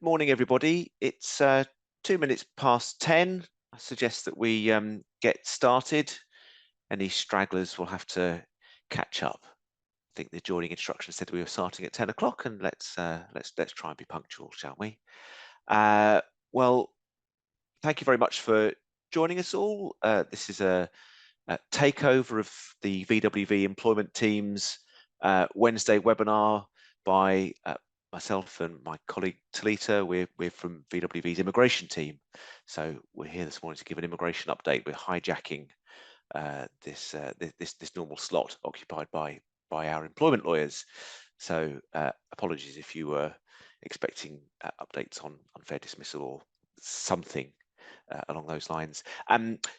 morning, everybody. It's 2 minutes past 10. I suggest that we get started. Any stragglers will have to catch up. I think the joining instructions said we were starting at 10 o'clock, and let's try and be punctual, shall we? Well, thank you very much for joining us all. This is a takeover of the VWV employment team's Wednesday webinar by myself and my colleague Talita. We're from VWV's immigration team, so we're here this morning to give an immigration update. We're hijacking this normal slot occupied by our employment lawyers. So apologies if you were expecting updates on unfair dismissal or something along those lines.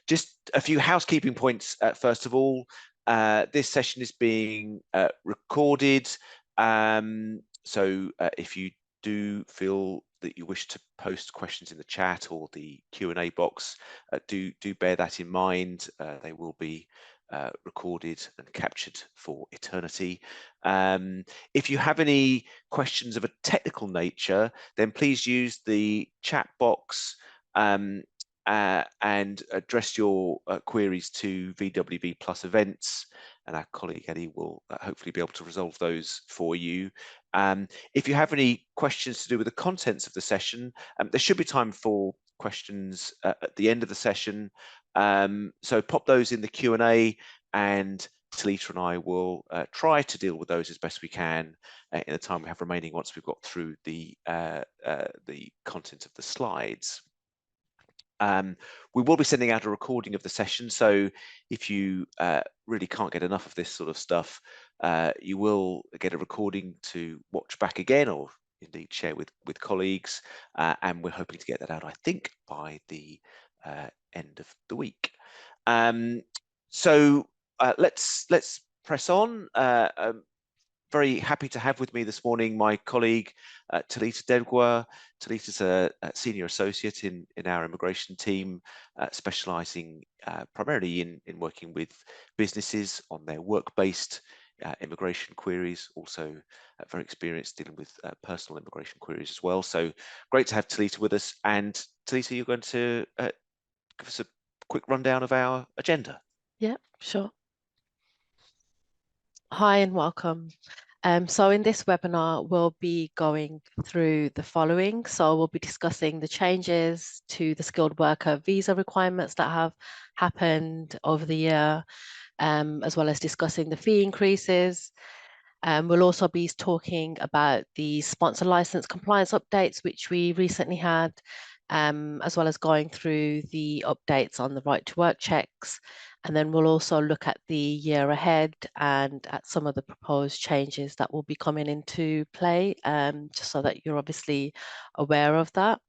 Just a few housekeeping points. First of all, this session is being recorded. So if you do feel that you wish to post questions in the chat or the Q&A box, do bear that in mind. They will be recorded and captured for eternity. If you have any questions of a technical nature, then please use the chat box and address your queries to VWV Plus Events, and our colleague Eddie will hopefully be able to resolve those for you. If you have any questions to do with the contents of the session, there should be time for questions at the end of the session. So pop those in the Q&A, and Talita and I will try to deal with those as best we can in the time we have remaining once we've got through the content of the slides. We will be sending out a recording of the session, so if you really can't get enough of this sort of stuff, you will get a recording to watch back again, or indeed share with colleagues, and we're hoping to get that out, I think, by the end of the week. So let's press on. Very happy to have with me this morning my colleague Talita Degwa. Talita's a senior associate in our immigration team, specialising primarily in working with businesses on their work-based immigration queries, also very experienced dealing with personal immigration queries as well. So great to have Talita with us. And Talita, you're going to give us a quick rundown of our agenda. Yeah, sure. Hi and welcome. So in this webinar, we'll be going through the following. So we'll be discussing the changes to the skilled worker visa requirements that have happened over the year, as well as discussing the fee increases. We'll also be talking about the sponsor license compliance updates, which we recently had, as well as going through the updates on the right to work checks. And then we'll also look at the year ahead and at some of the proposed changes that will be coming into play, just so that you're obviously aware of that.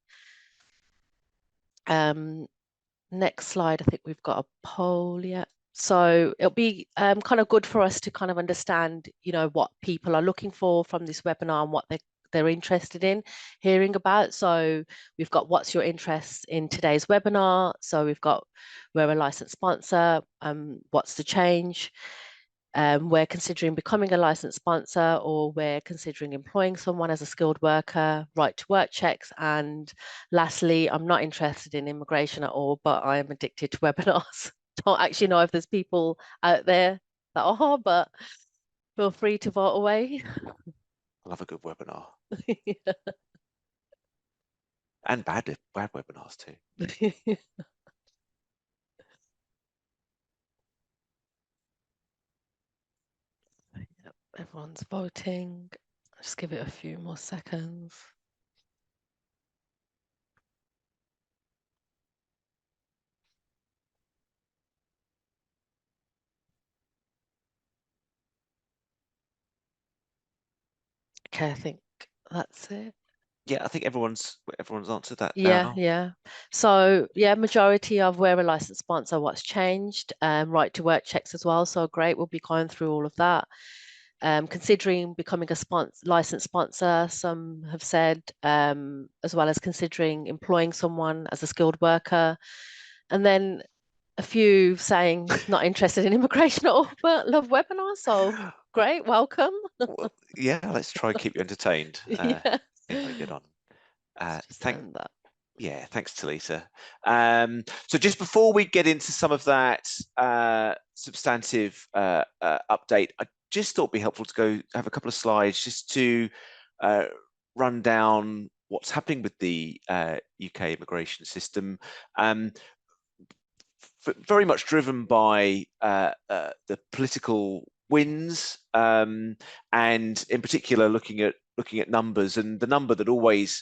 Next slide, I think we've got a poll yet. So it'll be kind of good for us to kind of understand, what people are looking for from this webinar and what they're interested in hearing about. So we've got what's your interest in today's webinar. So we've got we're a licensed sponsor, what's the change? We're considering becoming a licensed sponsor, or we're considering employing someone as a skilled worker, right to work checks, and lastly, I'm not interested in immigration at all, but I am addicted to webinars. Don't actually know if there's people out there that are, but feel free to vote away. I love a good webinar. Yeah. And bad webinars too. Yep, everyone's voting. Just give it a few more seconds. Okay, I think that's it. Yeah, I think everyone's answered that. Yeah, yeah. So yeah, majority of we're a licensed sponsor. What's changed? Right to work checks as well. So great, we'll be going through all of that. Considering becoming a licensed sponsor, some have said, as well as considering employing someone as a skilled worker, and then a few saying not interested in immigration at all, but love webinars. So great, welcome. Well, yeah, let's try and keep you entertained. Yeah. Very good on. Just send that. Yeah, thanks, Talisa. So just before we get into some of that substantive update, I just thought it'd be helpful to go have a couple of slides just to run down what's happening with the UK immigration system. Very much driven by the political winds, and in particular looking at numbers. And the number that always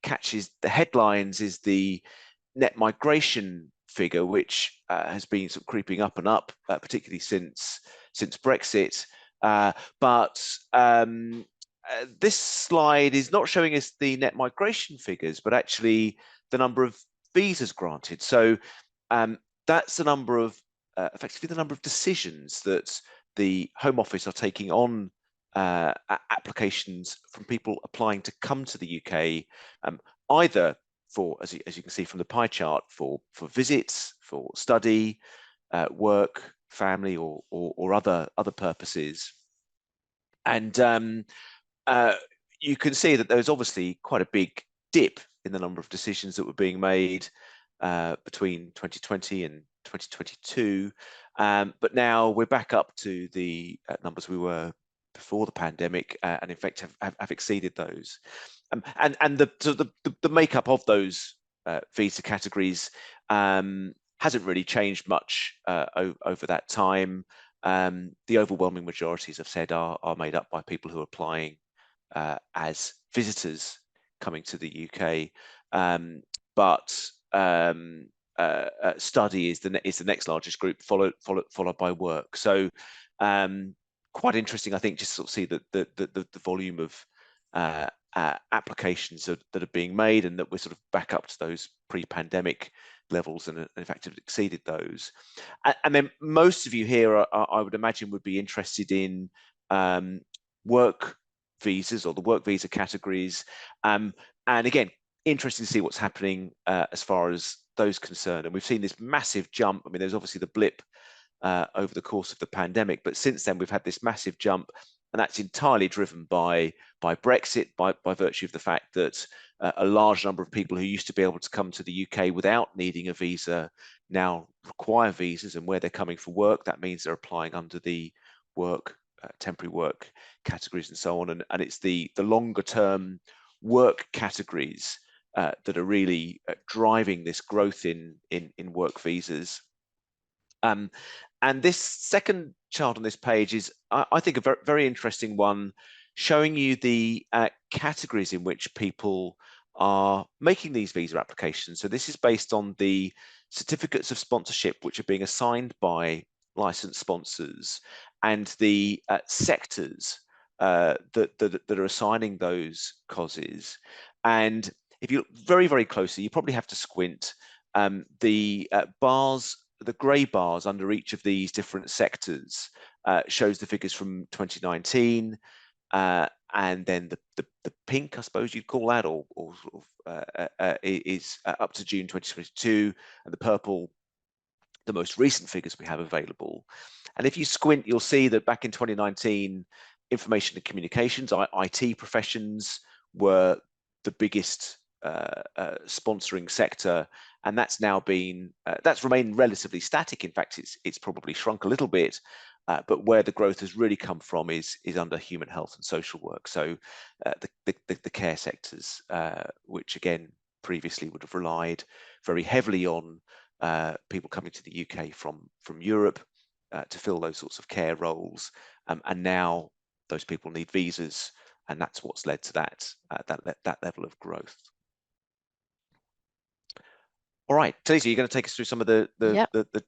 catches the headlines is the net migration figure, which has been sort of creeping up and up, particularly since Brexit. But this slide is not showing us the net migration figures, but actually the number of visas granted. So that's the number of effectively the number of decisions that the Home Office are taking on applications from people applying to come to the UK, either for, as you can see from the pie chart, for visits, for study, work, family, or other purposes. And you can see that there's obviously quite a big dip in the number of decisions that were being made between 2020 and 2022, but now we're back up to the numbers we were before the pandemic, and in fact have exceeded those. And the makeup of those visa categories hasn't really changed much over that time. The overwhelming majority, as I've said, are made up by people who are applying as visitors coming to the UK, but study is the next largest group, followed by work. So quite interesting, I think, just sort of see the volume of applications that are being made, and that we're sort of back up to those pre-pandemic levels, and in fact have exceeded those. And then most of you here, I would imagine, would be interested in work visas, or the work visa categories, and again, interesting to see what's happening as far as those concerned. And we've seen this massive jump. I mean, there's obviously the blip over the course of the pandemic, but since then we've had this massive jump, and that's entirely driven by Brexit, by virtue of the fact that a large number of people who used to be able to come to the UK without needing a visa now require visas, and where they're coming for work, that means they're applying under the work temporary work categories and so on. And it's the longer term work categories that are really driving this growth in work visas. And this second chart on this page is, I think, a very, very interesting one, showing you the categories in which people are making these visa applications. So this is based on the certificates of sponsorship which are being assigned by licensed sponsors, and the sectors that are assigning those causes. And if you look very, very closely, you probably have to squint. The bars, the grey bars under each of these different sectors shows the figures from 2019, and then the pink, I suppose you'd call that, or sort of, is up to June 2022, and the purple, the most recent figures we have available. And if you squint, you'll see that back in 2019, information and communications, IT professions, were the biggest sponsoring sector, and that's now been that's remained relatively static. In fact, it's probably shrunk a little bit, but where the growth has really come from is under human health and social work. So the care sectors, which again previously would have relied very heavily on people coming to the UK from Europe to fill those sorts of care roles, and now those people need visas, and that's what's led to that level of growth. All right, Talisa, you're going to take us through some of the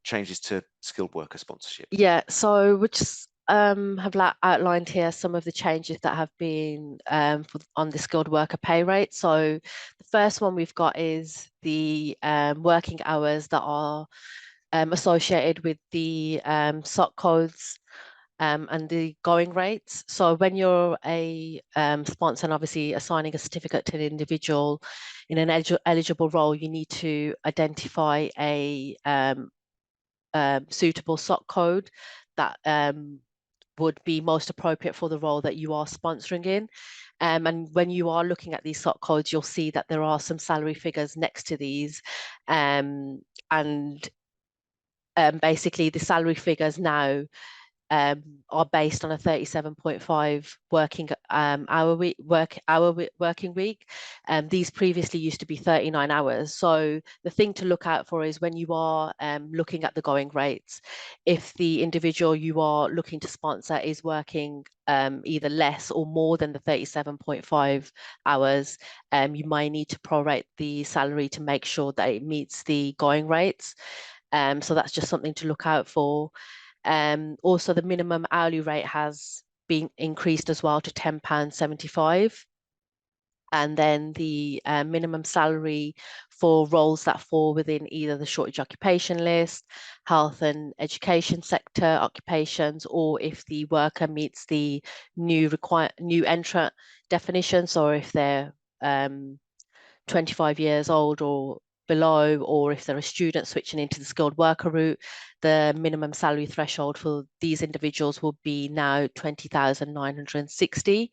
changes to skilled worker sponsorship. Yeah, so we just have outlined here some of the changes that have been on the skilled worker pay rate. So the first one we've got is the working hours that are associated with the SOC codes and the going rates. So when you're a sponsor and obviously assigning a certificate to an individual in an eligible role, you need to identify a suitable SOC code that would be most appropriate for the role that you are sponsoring in. And when you are looking at these SOC codes, you'll see that there are some salary figures next to these. And basically the salary figures now are based on a 37.5 working week. These previously used to be 39 hours. So the thing to look out for is when you are looking at the going rates, if the individual you are looking to sponsor is working either less or more than the 37.5 hours, you might need to prorate the salary to make sure that it meets the going rates. So that's just something to look out for. Also, the minimum hourly rate has been increased as well to £10.75. And then the minimum salary for roles that fall within either the shortage occupation list, health and education sector occupations, or if the worker meets the new entrant definitions, or if they're 25 years old or below, or if they're a student switching into the skilled worker route, the minimum salary threshold for these individuals will be now 20,960.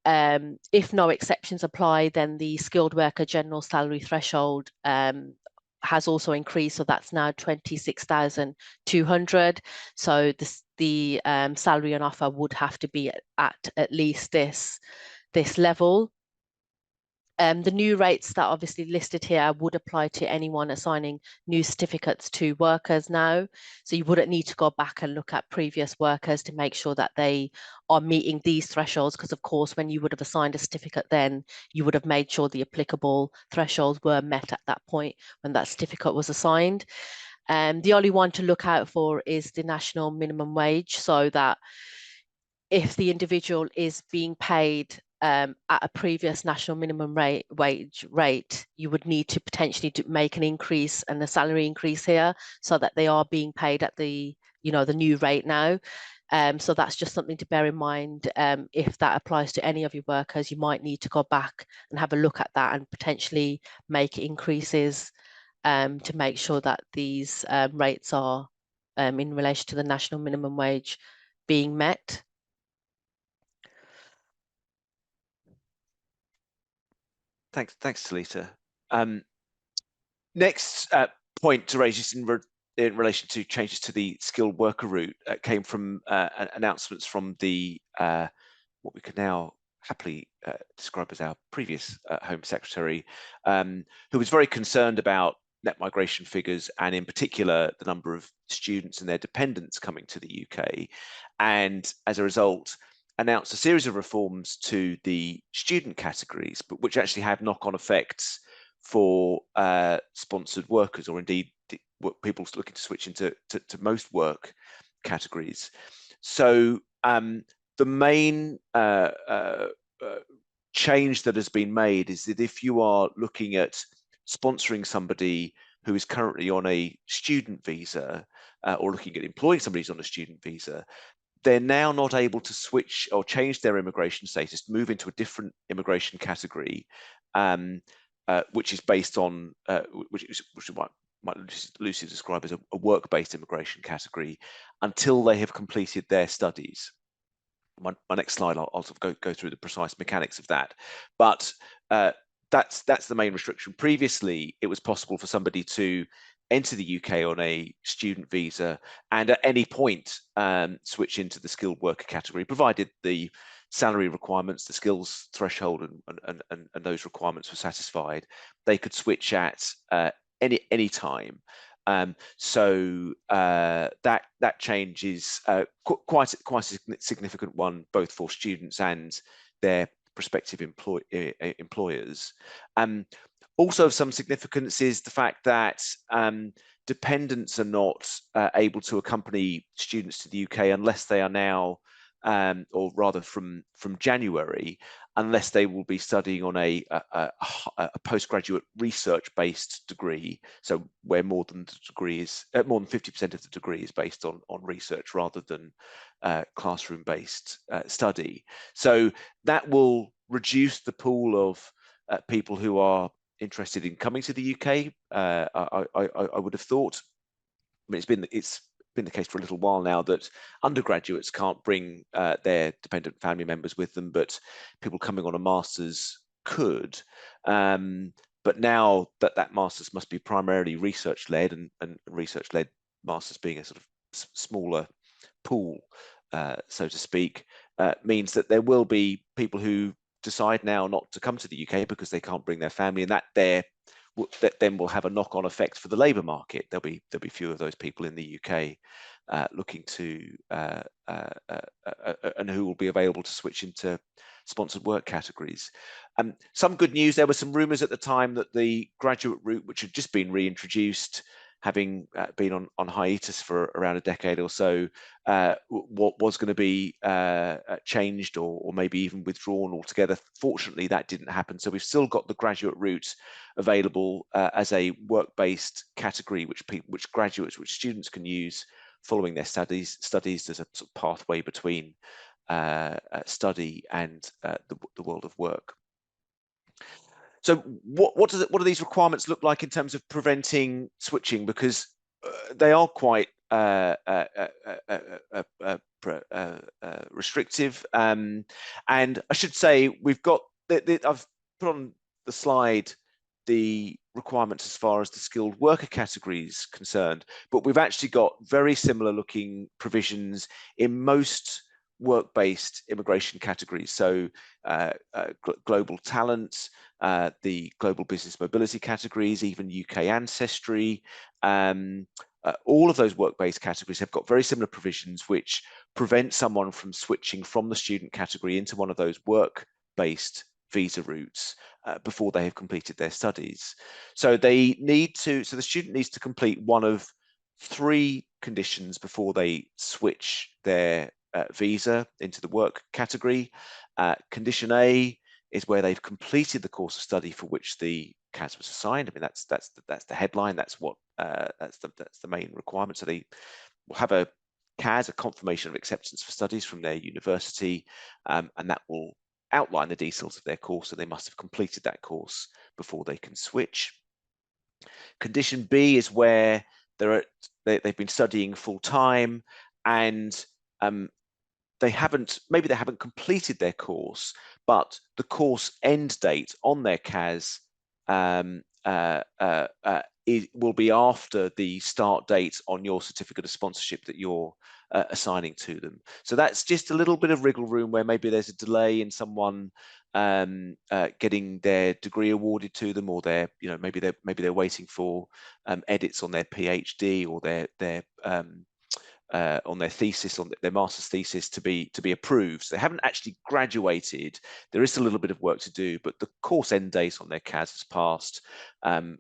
If no exceptions apply, then the skilled worker general salary threshold has also increased, so that's now 26,200. So the salary on offer would have to be at least this level. The new rates that are obviously listed here would apply to anyone assigning new certificates to workers now. So you wouldn't need to go back and look at previous workers to make sure that they are meeting these thresholds, because of course, when you would have assigned a certificate then, you would have made sure the applicable thresholds were met at that point when that certificate was assigned. The only one to look out for is the national minimum wage, so that if the individual is being paid at a previous national minimum wage rate, you would need to potentially make an increase and a salary increase here so that they are being paid at the new rate now. So that's just something to bear in mind. If that applies to any of your workers, you might need to go back and have a look at that and potentially make increases to make sure that these rates are in relation to the national minimum wage being met. Thanks, Talita. Next point to raise is in relation to changes to the skilled worker route came from announcements from the what we could now happily describe as our previous Home Secretary, who was very concerned about net migration figures and in particular the number of students and their dependents coming to the UK, and as a result announced a series of reforms to the student categories, but which actually have knock-on effects for sponsored workers, or indeed people looking to switch into most work categories. So the main change that has been made is that if you are looking at sponsoring somebody who is currently on a student visa or looking at employing somebody who's on a student visa, they're now not able to switch or change their immigration status, move into a different immigration category, which is based on, which might loosely describe as a work-based immigration category, until they have completed their studies. My next slide, I'll sort of go through the precise mechanics of that. But that's the main restriction. Previously, it was possible for somebody to enter the UK on a student visa and at any point switch into the skilled worker category, provided the salary requirements, the skills threshold and those requirements were satisfied. They could switch at any time. So that change is quite a significant one, both for students and their prospective employers. Also of some significance is the fact that dependents are not able to accompany students to the UK unless they are now, or rather from January, unless they will be studying on a postgraduate research-based degree. So where more than 50% of the degree is based on research rather than classroom-based study. So that will reduce the pool of people who are interested in coming to the UK. I would have thought. I mean, it's been the case for a little while now, that undergraduates can't bring their dependent family members with them, but people coming on a master's could. But now that master's must be primarily research-led, and research-led masters being a sort of smaller pool, so to speak, means that there will be people who decide now not to come to the UK because they can't bring their family, and that then will have a knock-on effect for the labour market. There'll be fewer of those people in the UK looking to and who will be available to switch into sponsored work categories. Some good news: there were some rumours at the time that the graduate route, which had just been reintroduced, having been on hiatus for around a decade or so, what was going to be changed or maybe even withdrawn altogether. Fortunately, that didn't happen. So we've still got the graduate route available as a work-based category, which students can use following their studies. There's a sort of pathway between study and the world of work. So what do these requirements look like in terms of preventing switching? Because they are quite restrictive. And I should say, we've got I've put on the slide the requirements as far as the skilled worker category is concerned, but we've actually got very similar looking provisions in most work-based immigration categories. So global talent, the global business mobility categories, even UK ancestry, all of those work-based categories have got very similar provisions which prevent someone from switching from the student category into one of those work-based visa routes before they have completed their studies. So the student needs to complete one of 3 conditions before they switch their visa into the work category. Condition A is where they've completed the course of study for which the CAS was assigned. I mean, that's the headline. That's what that's the main requirement. So they will have a CAS, a confirmation of acceptance for studies from their university, and that will outline the details of their course. So they must have completed that course before they can switch. Condition B is where they've been studying full time, and maybe they haven't completed their course, but the course end date on their CAS will be after the start date on your certificate of sponsorship that you're assigning to them. So that's just a little bit of wriggle room where maybe there's a delay in someone getting their degree awarded to them, or maybe they're waiting for edits on their PhD or their on their thesis, on their master's thesis, to be approved. So they haven't actually graduated. There is a little bit of work to do, but the course end date on their CAS has passed, and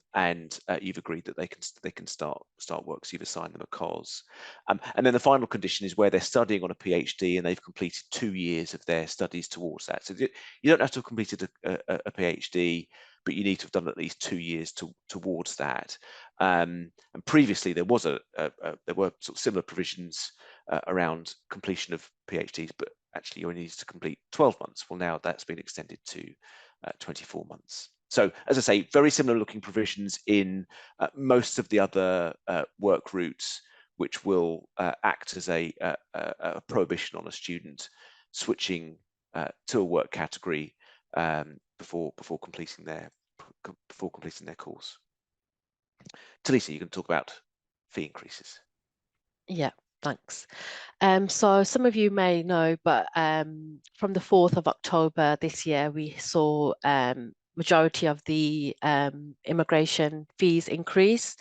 you've agreed that they can start work. So you've assigned them a COS. And then the final condition is where they're studying on a PhD and they've completed 2 years of their studies towards that. So you don't have to have completed a PhD, but you need to have done at least 2 years towards that. And previously there were sort of similar provisions around completion of PhDs, but actually you only needed to complete 12 months. Well, now that's been extended to 24 months. So, as I say, very similar looking provisions in most of the other work routes, which will act as a prohibition on a student switching to a work category before completing their course. Talisa, you can talk about fee increases. Yeah, thanks. So some of you may know, but from the 4th of October this year, we saw majority of the immigration fees increase.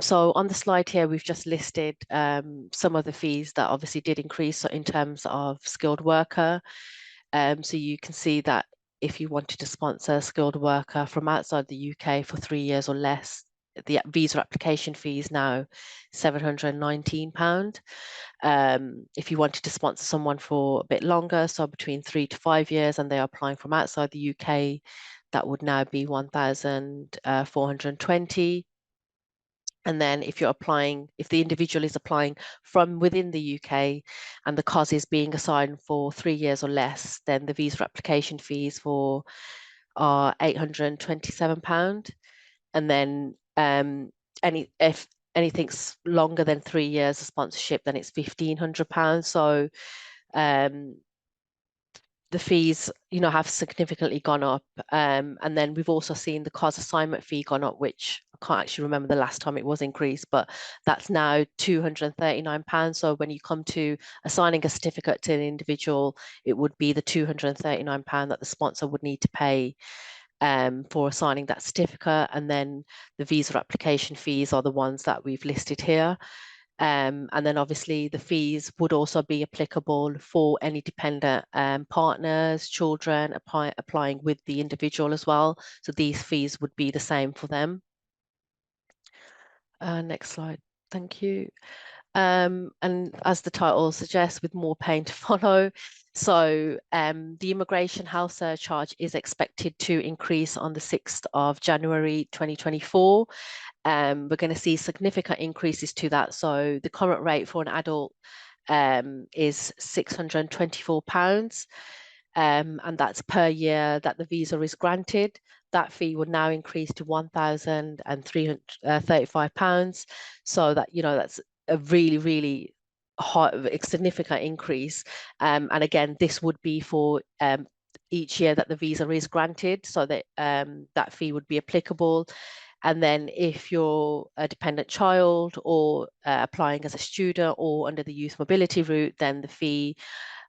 So on the slide here, we've just listed some of the fees that obviously did increase in terms of skilled worker. So you can see that if you wanted to sponsor a skilled worker from outside the UK for 3 years or less, the visa application fee is now £719. If you wanted to sponsor someone for a bit longer, so between 3 to 5 years, and they're applying from outside the UK, that would now be £1,420. And then if the individual is applying from within the UK and the COS is being assigned for 3 years or less, then the visa application fees are £827. And then if anything's longer than 3 years of sponsorship, then it's £1,500. So the fees, have significantly gone up. And then we've also seen the COS assignment fee gone up, which I can't actually remember the last time it was increased, but that's now £239. So when you come to assigning a certificate to an individual, it would be the £239 that the sponsor would need to pay for assigning that certificate. And then the visa application fees are the ones that we've listed here. And then obviously the fees would also be applicable for any dependent partners, children applying with the individual as well. So these fees would be the same for them. Next slide. Thank you. And as the title suggests, with more pain to follow. So the immigration health surcharge is expected to increase on the 6th of January 2024. We're going to see significant increases to that. So the current rate for an adult is £624, and that's per year that the visa is granted. That fee would now increase to £1,335. So that, that's a really, really significant increase. And again, this would be for each year that the visa is granted, so that that fee would be applicable. And then if you're a dependent child or applying as a student or under the youth mobility route, then the fee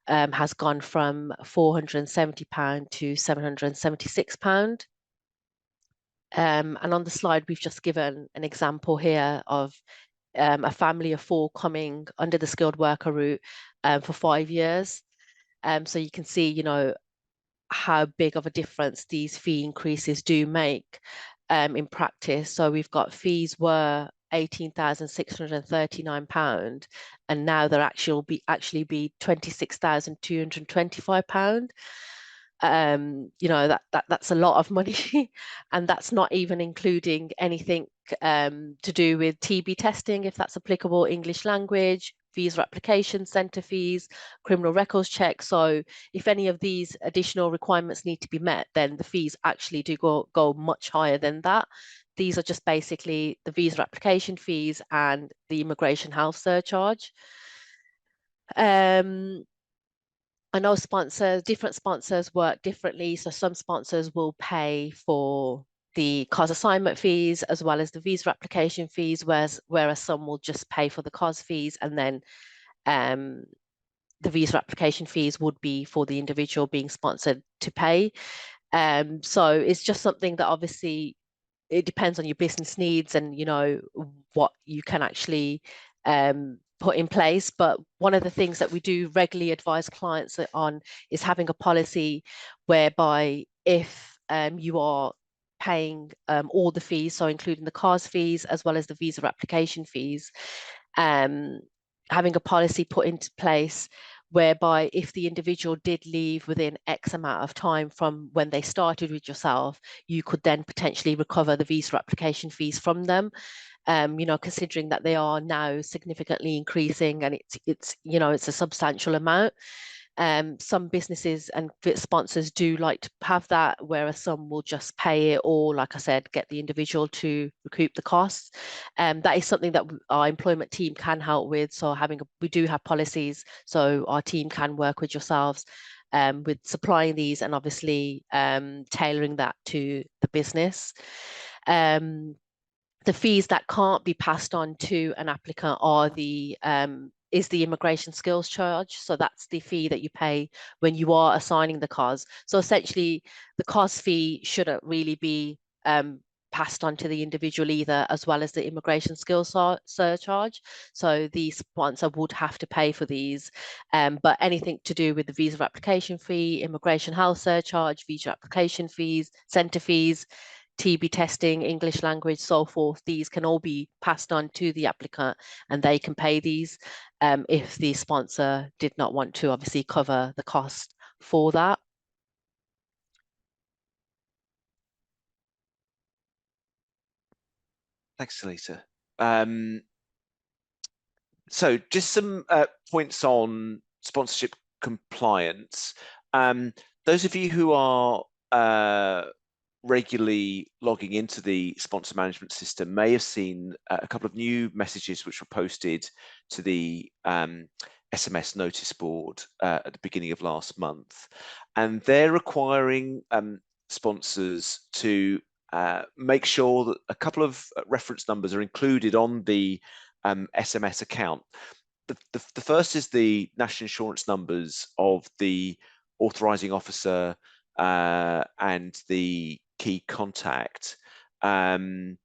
has gone from £470 to £776. And on the slide, we've just given an example here of a family of 4 coming under the skilled worker route for 5 years. So you can see, how big of a difference these fee increases do make in practice. So we've got fees were £18,639, and now they're actually be £26,225. That's a lot of money, and that's not even including anything to do with TB testing, if that's applicable, English language, visa application centre fees, criminal records check. So if any of these additional requirements need to be met, then the fees actually do go much higher than that. These are just basically the visa application fees and the immigration health surcharge. I know different sponsors work differently. So some sponsors will pay for the COS assignment fees as well as the visa application fees, whereas some will just pay for the COS fees, and then the visa application fees would be for the individual being sponsored to pay. So it's just something that obviously it depends on your business needs and what you can actually put in place. But one of the things that we do regularly advise clients on is having a policy whereby if you are paying all the fees, so including the CARS fees as well as the visa application fees, having a policy put into place whereby if the individual did leave within X amount of time from when they started with yourself, you could then potentially recover the visa application fees from them. Considering that they are now significantly increasing, and it's a substantial amount. Some businesses and sponsors do like to have that, whereas some will just pay it, or like I said, get the individual to recoup the costs. That is something that our employment team can help with. So we do have policies, so our team can work with yourselves with supplying these and obviously tailoring that to the business. The fees that can't be passed on to an applicant are is the immigration skills charge. So that's the fee that you pay when you are assigning the COS. So essentially, the COS fee shouldn't really be passed on to the individual either, as well as the immigration skills surcharge. So the sponsor would have to pay for these. But anything to do with the visa application fee, immigration health surcharge, visa application fees, centre fees, TB testing, English language, so forth, these can all be passed on to the applicant and they can pay these if the sponsor did not want to obviously cover the cost for that. Thanks, Talita. So just some points on sponsorship compliance. Those of you who are regularly logging into the sponsor management system may have seen a couple of new messages which were posted to the SMS notice board at the beginning of last month, and they're requiring sponsors to make sure that a couple of reference numbers are included on the SMS account. The first is the national insurance numbers of the authorizing officer and the key contact. And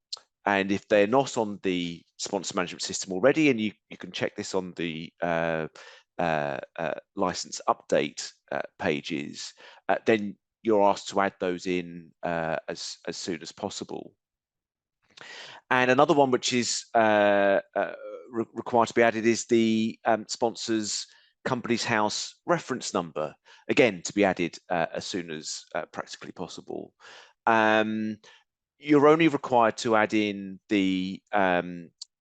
if they're not on the sponsor management system already, and you can check this on the license update pages, then you're asked to add those in as soon as possible. And another one which is required to be added is the sponsor's company's house reference number, again to be added as soon as practically possible. You're only required to add in the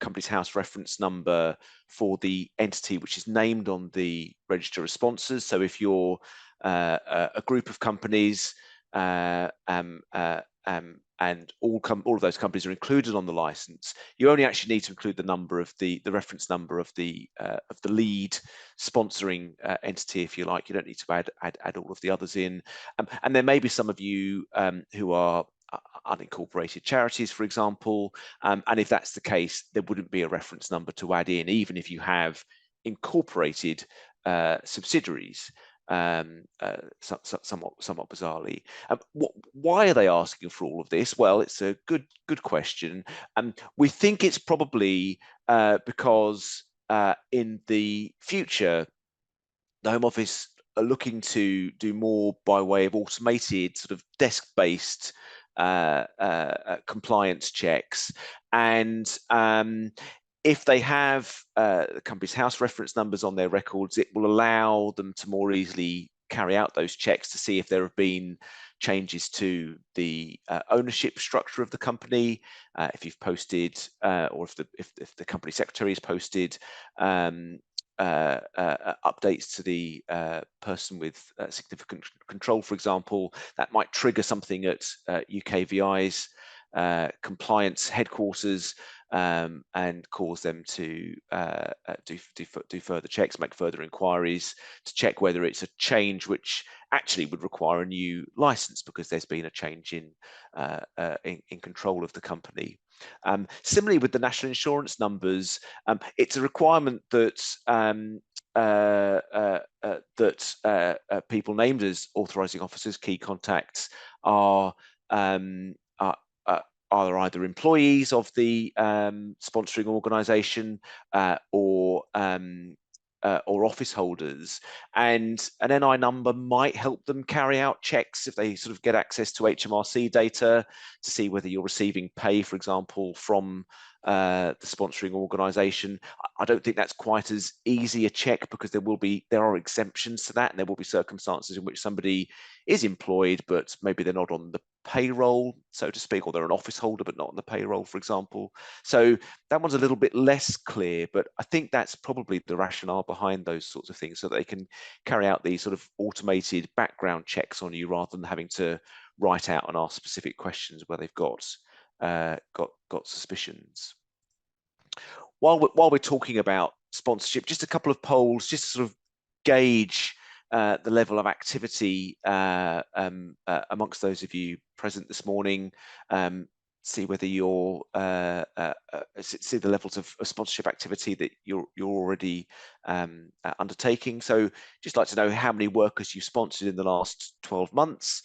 company's house reference number for the entity which is named on the register of sponsors. So if you're a group of companies and all of those companies are included on the license, you only actually need to include the number of the reference number of the lead sponsoring entity, if you like. You don't need to add all of the others in. And there may be some of you who are unincorporated charities, for example, and if that's the case, there wouldn't be a reference number to add in, even if you have incorporated subsidiaries. Somewhat bizarrely. Why are they asking for all of this? Well, it's a good question. We think it's probably because in the future, the Home Office are looking to do more by way of automated sort of desk-based compliance checks, and if they have the company's house reference numbers on their records, it will allow them to more easily carry out those checks to see if there have been changes to the ownership structure of the company, if you've posted, or if the company secretary has posted updates to the person with significant control, for example. That might trigger something at UKVI's compliance headquarters and cause them to do further checks, make further inquiries to check whether it's a change which actually would require a new license because there's been a change in control of the company. Similarly, with the national insurance numbers, it's a requirement that people named as authorising officers, key contacts, are either employees of the sponsoring organisation or office holders, and an NI number might help them carry out checks if they sort of get access to HMRC data to see whether you're receiving pay, for example, from the sponsoring organisation. I don't think that's quite as easy a check because there are exemptions to that, and there will be circumstances in which somebody is employed but maybe they're not on the payroll, so to speak, or they're an office holder but not on the payroll, for example. So that one's a little bit less clear, but I think that's probably the rationale behind those sorts of things, so that they can carry out these sort of automated background checks on you rather than having to write out and ask specific questions where they've got suspicions. While we're talking about sponsorship, just a couple of polls just to sort of gauge the level of activity amongst those of you present this morning. See whether you're see the levels of sponsorship activity that you're already undertaking. So just like to know how many workers you sponsored in the last 12 months.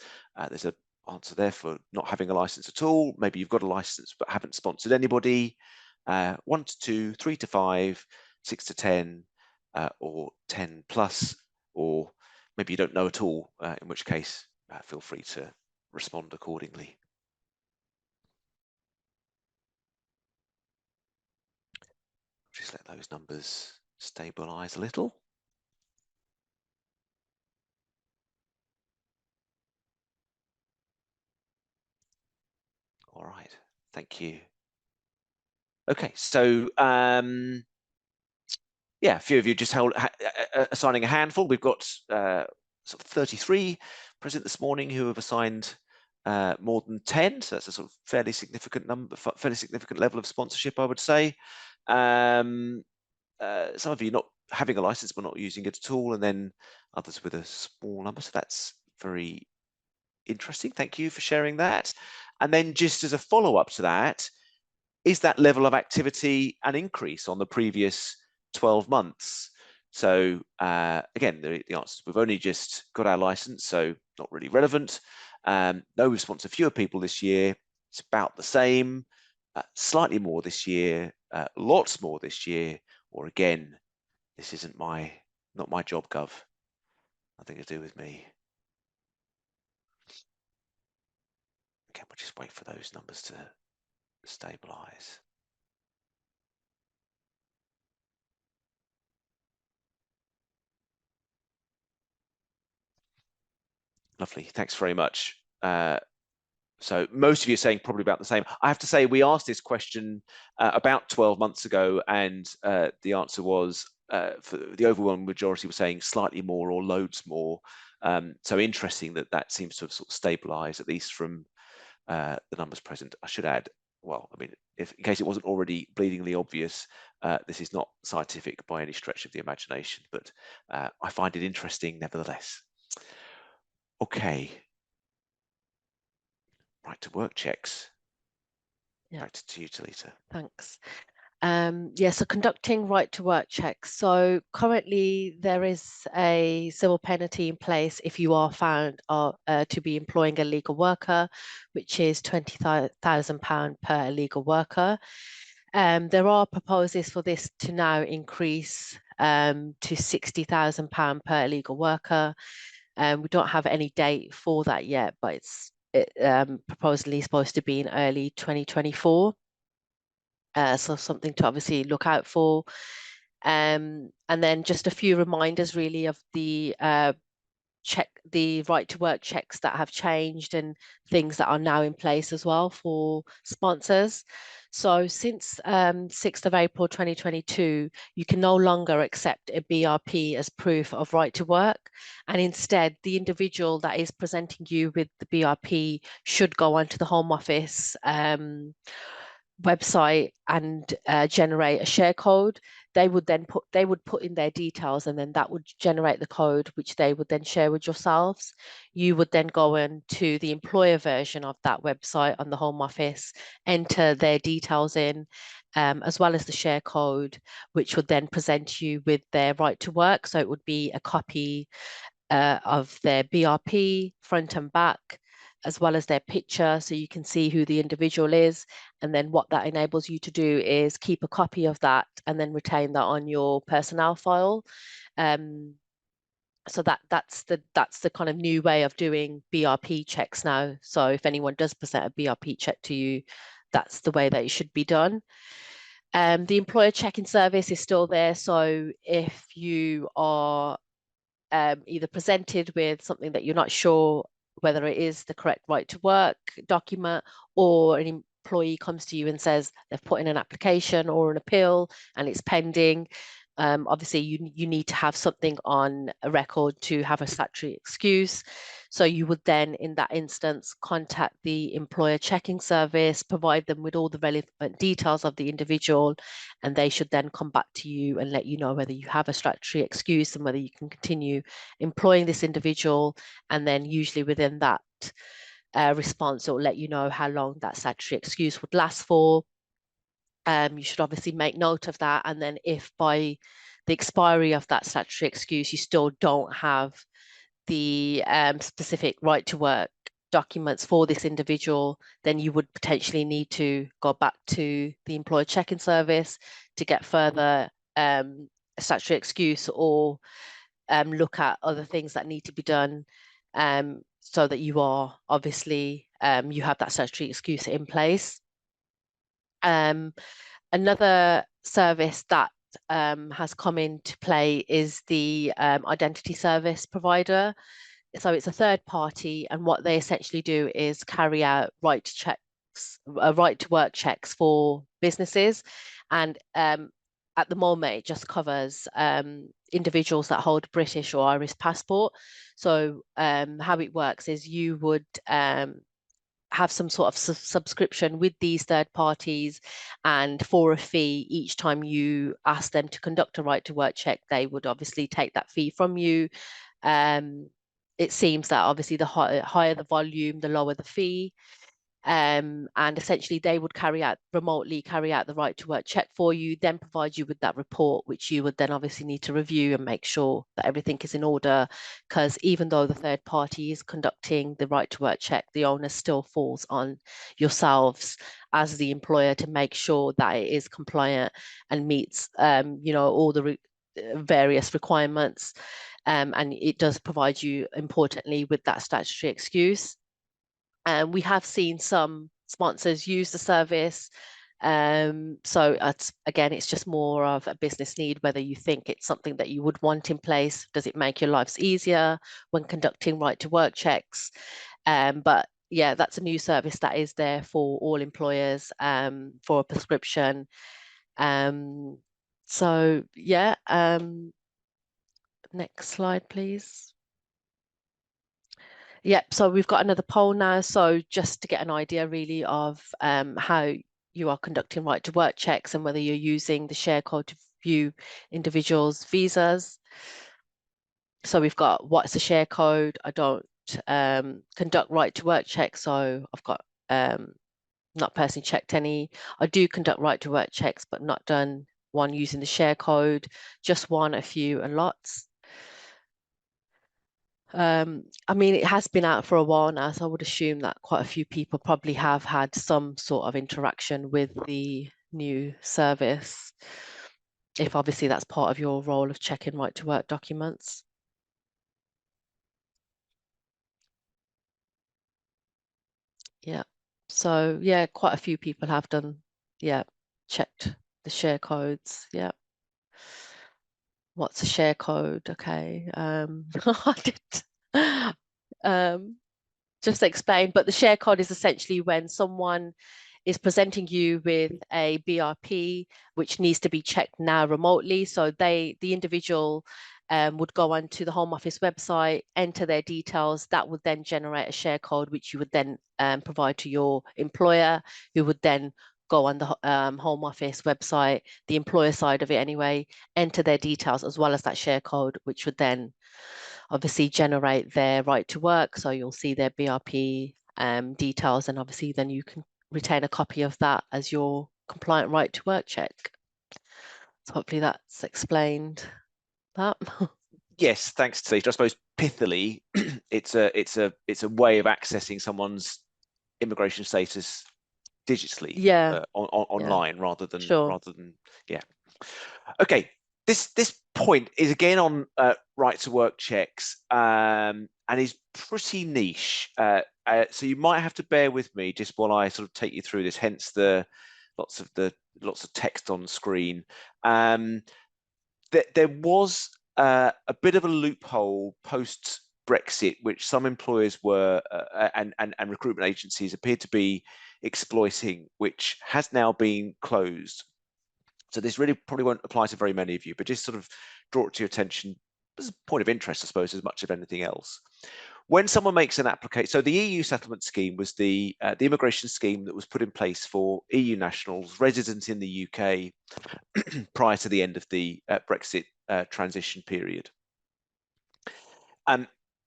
There's an answer there for not having a license at all. Maybe you've got a license but haven't sponsored anybody. 1 to 2, 3 to 5, 6 to 10, or 10 plus, or maybe you don't know at all, in which case feel free to respond accordingly. Just let those numbers stabilize a little. All right, thank you. Okay, so yeah, a few of you just assigning a handful. We've got sort of 33 present this morning who have assigned more than 10, so that's a sort of fairly significant number, fairly significant level of sponsorship, I would say. Some of you not having a license but not using it at all, and then others with a small number. So that's very interesting. Thank you for sharing that. And then just as a follow-up to that, is that level of activity an increase on the previous 12 months? So again, the answer is we've only just got our license, so not really relevant. No, we've sponsored fewer people this year. It's about the same, slightly more this year, lots more this year, or again, this isn't not my job, Gov. Nothing to do with me. Okay, we'll just wait for those numbers to stabilize. Lovely, thanks very much. So most of you are saying probably about the same. I have to say, we asked this question about 12 months ago, and the answer was, for the overwhelming majority, was saying slightly more or loads more. So interesting that that seems to have sort of stabilized, at least from the numbers present. I should add, well, I mean, in case it wasn't already bleedingly obvious, this is not scientific by any stretch of the imagination, but I find it interesting nevertheless. Okay. Right to work checks. Yeah. Back to you, Talita. Thanks. Yeah, so conducting right to work checks. So currently there is a civil penalty in place if you are found to be employing a illegal worker, which is £20,000 per illegal worker. There are proposals for this to now increase to £60,000 per illegal worker. We don't have any date for that yet, but it's supposedly supposed to be in early 2024. So something to obviously look out for. And then just a few reminders really of the right to work checks that have changed and things that are now in place as well for sponsors. So since 6th of April 2022, you can no longer accept a BRP as proof of right to work. And instead, the individual that is presenting you with the BRP should go onto the Home Office website and generate a share code. They would put in their details, and then that would generate the code, which they would then share with yourselves. You would then go into the employer version of that website on the Home Office, enter their details in, as well as the share code, which would then present you with their right to work. So it would be a copy of their BRP front and back, as well as their picture, so you can see who the individual is. And then what that enables you to do is keep a copy of that and then retain that on your personnel file. So that's the kind of new way of doing BRP checks now. So if anyone does present a BRP check to you, that's the way that it should be done. The employer checking service is still there. So if you are either presented with something that you're not sure whether it is the correct right to work document, or an employee comes to you and says they've put in an application or an appeal and it's pending, obviously you need to have something on a record to have a statutory excuse. So you would then, in that instance, contact the employer checking service, provide them with all the relevant details of the individual, and they should then come back to you and let you know whether you have a statutory excuse and whether you can continue employing this individual. And then usually within that response, it will let you know how long that statutory excuse would last for. You should obviously make note of that. And then if by the expiry of that statutory excuse, you still don't have the specific right to work documents for this individual, then you would potentially need to go back to the employer checking service to get further statutory excuse, or look at other things that need to be done, so that you are obviously you have that statutory excuse in place. Another service that has come into play is the identity service provider. So it's a third party, and what they essentially do is carry out right to work checks for businesses. And at the moment, it just covers individuals that hold British or Irish passport. So how it works is you would have some sort of subscription with these third parties, and for a fee, each time you ask them to conduct a right to work check, they would obviously take that fee from you. It seems that obviously the higher the volume, the lower the fee. And essentially they would remotely carry out the right to work check for you, then provide you with that report, which you would then obviously need to review and make sure that everything is in order. Because even though the third party is conducting the right to work check, the onus still falls on yourselves as the employer to make sure that it is compliant and meets, all the various requirements. And it does provide you, importantly, with that statutory excuse. And we have seen some sponsors use the service. So it's just more of a business need, whether you think it's something that you would want in place. Does it make your lives easier when conducting right to work checks? But yeah, that's a new service that is there for all employers, for a prescription. So yeah, next slide, please. Yep, so we've got another poll now. So just to get an idea really of how you are conducting right to work checks and whether you're using the share code to view individuals' visas. So we've got what's the share code? I don't conduct right to work checks, so I've got not personally checked any. I do conduct right to work checks, but not done one using the share code, just one, a few, and lots. I mean, it has been out for a while now, so I would assume that quite a few people probably have had some sort of interaction with the new service, if obviously that's part of your role of checking right to work documents. Yeah, so yeah, quite a few people have done, yeah, checked the share codes. Yeah. What's a share code? Okay. I did just explain, but the share code is essentially when someone is presenting you with a BRP, which needs to be checked now remotely. So the individual would go onto the Home Office website, enter their details. That would then generate a share code, which you would then provide to your employer, who would then go on the Home Office website, the employer side of it anyway, enter their details as well as that share code, which would then obviously generate their right to work. So you'll see their BRP details, and obviously then you can retain a copy of that as your compliant right to work check. So hopefully that's explained that. Yes, thanks, Tasha. I suppose pithily, it's a way of accessing someone's immigration status digitally, Yeah, online, rather sure. than yeah. Okay, this point is again on right to work checks, and is pretty niche. So you might have to bear with me just while I sort of take you through this. Hence the lots of text on screen. There was a bit of a loophole post Brexit, which some employers were and recruitment agencies appeared to be exploiting, which has now been closed. So this really probably won't apply to very many of you, but just sort of draw it to your attention as a point of interest, I suppose, as much as anything else. When someone makes an application, so the EU settlement scheme was the immigration scheme that was put in place for EU nationals resident in the UK prior to the end of the Brexit transition period.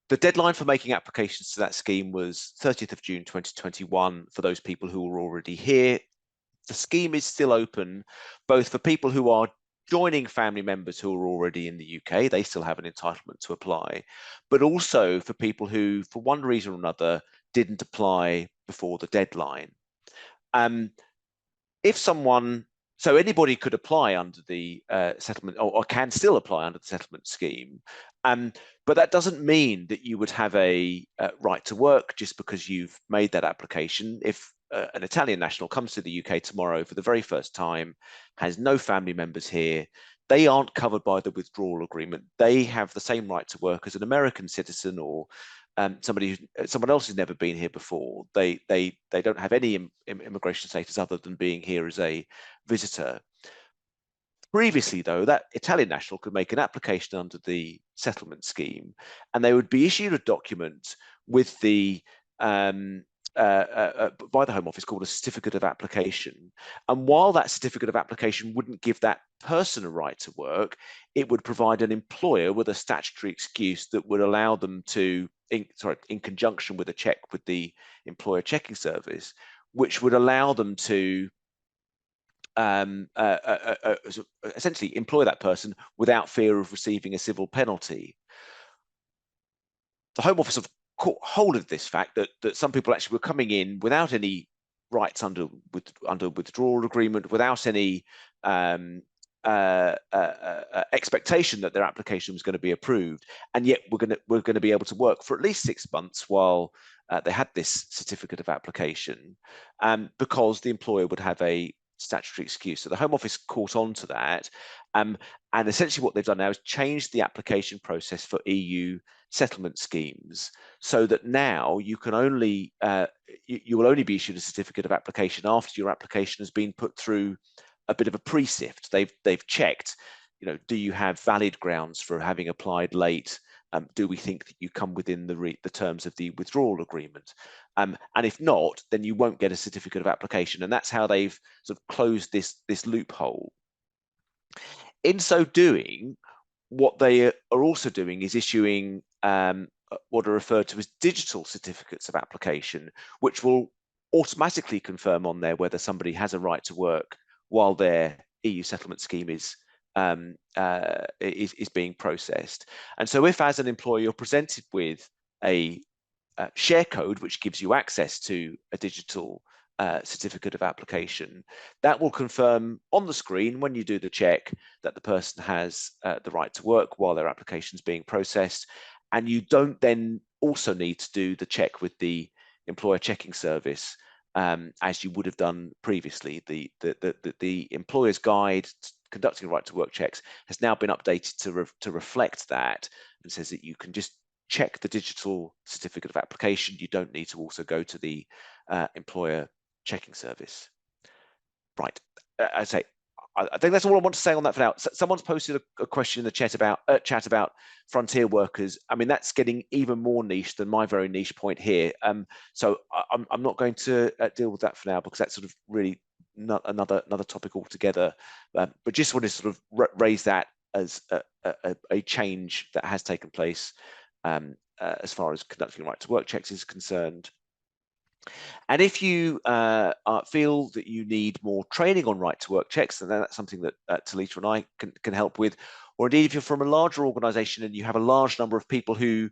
The deadline for making applications to that scheme was 30th of June 2021 for those people who were already here. The scheme is still open, both for people who are joining family members who are already in the UK, they still have an entitlement to apply, but also for people who, for one reason or another, didn't apply before the deadline. If someone, so anybody could apply under the settlement, or can still apply under the settlement scheme, but that doesn't mean that you would have a right to work just because you've made that application. If an Italian national comes to the UK tomorrow for the very first time, has no family members here, they aren't covered by the withdrawal agreement. They have the same right to work as an American citizen or someone else who's never been here before. They don't have any immigration status other than being here as a visitor. Previously, though, that Italian national could make an application under the settlement scheme, and they would be issued a document with the by the Home Office called a certificate of application. And while that certificate of application wouldn't give that person a right to work, it would provide an employer with a statutory excuse that would allow them to, in conjunction with a check with the employer checking service, which would allow them to essentially employ that person without fear of receiving a civil penalty. The Home Office have caught hold of this fact that some people actually were coming in without any rights under withdrawal agreement, without any expectation that their application was going to be approved, and yet we're going to be able to work for at least 6 months while they had this certificate of application, because the employer would have a statutory excuse. So the Home Office caught on to that, and essentially what they've done now is change the application process for EU settlement schemes, so that now you can only you will only be issued a certificate of application after your application has been put through a bit of a pre-sift. They've checked, do you have valid grounds for having applied late? Do we think that you come within the terms of the withdrawal agreement? And if not, then you won't get a certificate of application. And that's how they've sort of closed this loophole. In so doing, what they are also doing is issuing what are referred to as digital certificates of application, which will automatically confirm on there whether somebody has a right to work while their EU settlement scheme is being processed. And so if, as an employer, you're presented with a share code which gives you access to a digital certificate of application, that will confirm on the screen when you do the check that the person has the right to work while their application is being processed. And you don't then also need to do the check with the employer checking service as you would have done previously. The employer's guide conducting right to work checks has now been updated to reflect that, and says that you can just check the digital certificate of application. You don't need to also go to the employer checking service. Right, I think that's all I want to say on that for now. Someone's posted a question in the chat about frontier workers. I mean, that's getting even more niche than my very niche point here. So I'm not going to deal with that for now, because that's sort of really not another topic altogether. But just wanted to sort of raise that as a change that has taken place as far as conducting right to work checks is concerned. And if you feel that you need more training on right to work checks, then that's something that Talita and I can help with. Or indeed, if you're from a larger organization and you have a large number of people who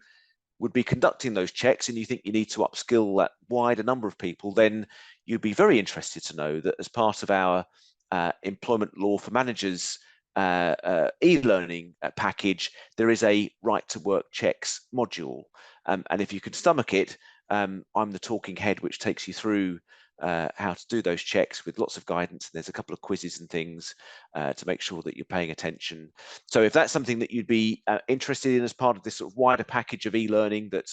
would be conducting those checks and you think you need to upskill that wider number of people, then you'd be very interested to know that as part of our employment law for managers e-learning package, there is a right to work checks module. And if you can stomach it, I'm the talking head which takes you through how to do those checks with lots of guidance, and there's a couple of quizzes and things to make sure that you're paying attention. So if that's something that you'd be interested in as part of this sort of wider package of e-learning that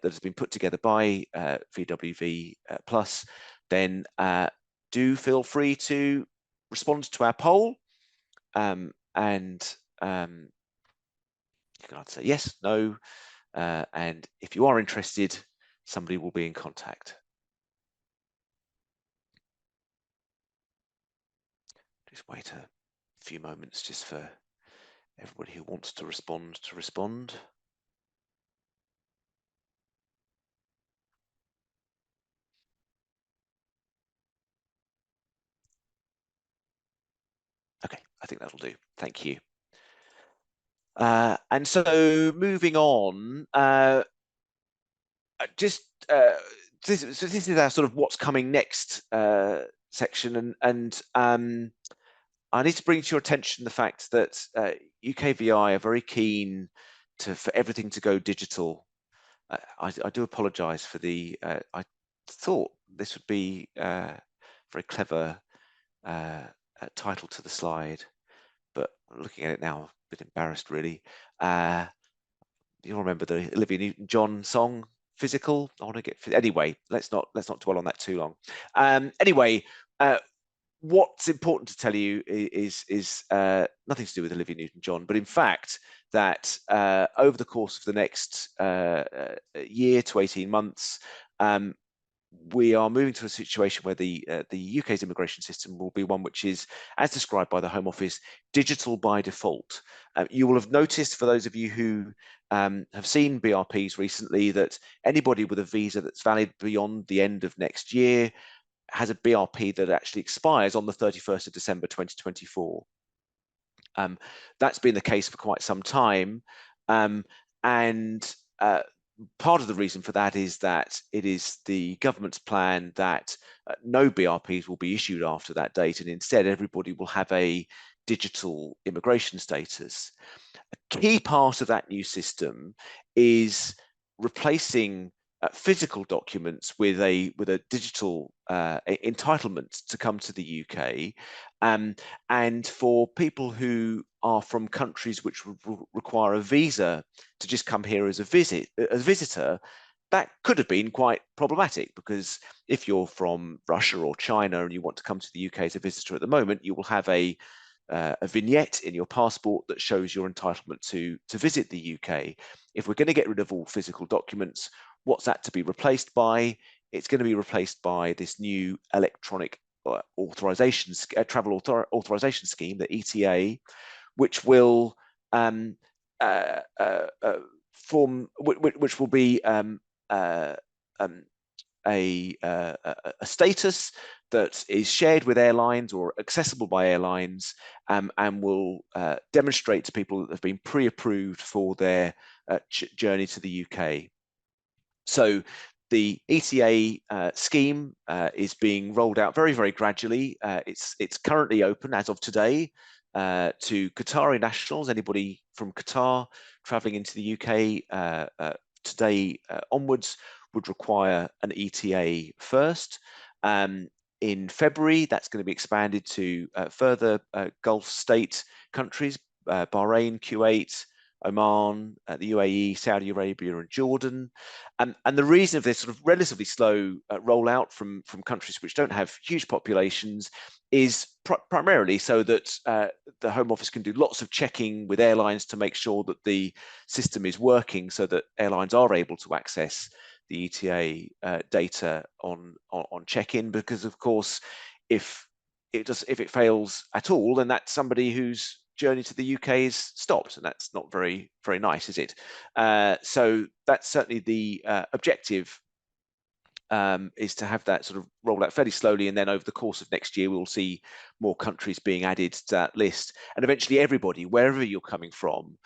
has been put together by VWV Plus, then do feel free to respond to our poll, and you can either say yes, no, and if you are interested, somebody will be in contact. Just wait a few moments just for everybody who wants to respond to respond. Okay, I think that'll do. Thank you. And so moving on, this is our sort of what's coming next section, and I need to bring to your attention the fact that UKVI are very keen for everything to go digital. I do apologise for the. I thought this would be a very clever title to the slide, but looking at it now, I'm a bit embarrassed really. You'll remember the Olivia Newton-John song, "Physical." I want to get anyway. Let's not dwell on that too long. Anyway, what's important to tell you is nothing to do with Olivia Newton-John, but in fact that over the course of the next year to 18 months, we are moving to a situation where the UK's immigration system will be one which is, as described by the Home Office, digital by default. You will have noticed, for those of you who have seen BRPs recently, that anybody with a visa that's valid beyond the end of next year has a BRP that actually expires on the 31st of December 2024. That's been the case for quite some time, and part of the reason for that is that it is the government's plan that no BRPs will be issued after that date, and instead everybody will have a digital immigration status. A key part of that new system is replacing physical documents with a digital entitlement to come to the UK, and for people who are from countries which require a visa to just come here as a visitor, that could have been quite problematic, because if you're from Russia or China and you want to come to the UK as a visitor at the moment, you will have a vignette in your passport that shows your entitlement to visit the UK. If we're going to get rid of all physical documents, what's that to be replaced by? It's going to be replaced by this new electronic authorization travel authorization scheme, the ETA, which will which will be a status that is shared with airlines or accessible by airlines, and will demonstrate to people that have been pre-approved for their journey to the UK. So the ETA scheme is being rolled out very, very gradually. It's currently open as of today to Qatari nationals. Anybody from Qatar traveling into the UK today onwards would require an ETA first. In February, that's going to be expanded to further Gulf state countries, Bahrain, Kuwait, Oman, the UAE, Saudi Arabia, and Jordan. And the reason of this sort of relatively slow rollout from countries which don't have huge populations is primarily so that the Home Office can do lots of checking with airlines to make sure that the system is working, so that airlines are able to access the ETA data on check-in, because of course if it fails at all, then that's somebody whose journey to the UK is stopped, and that's not very nice, is it? So that's certainly the objective, is to have that sort of roll out fairly slowly, and then over the course of next year we'll see more countries being added to that list, and eventually everybody, wherever you're coming from,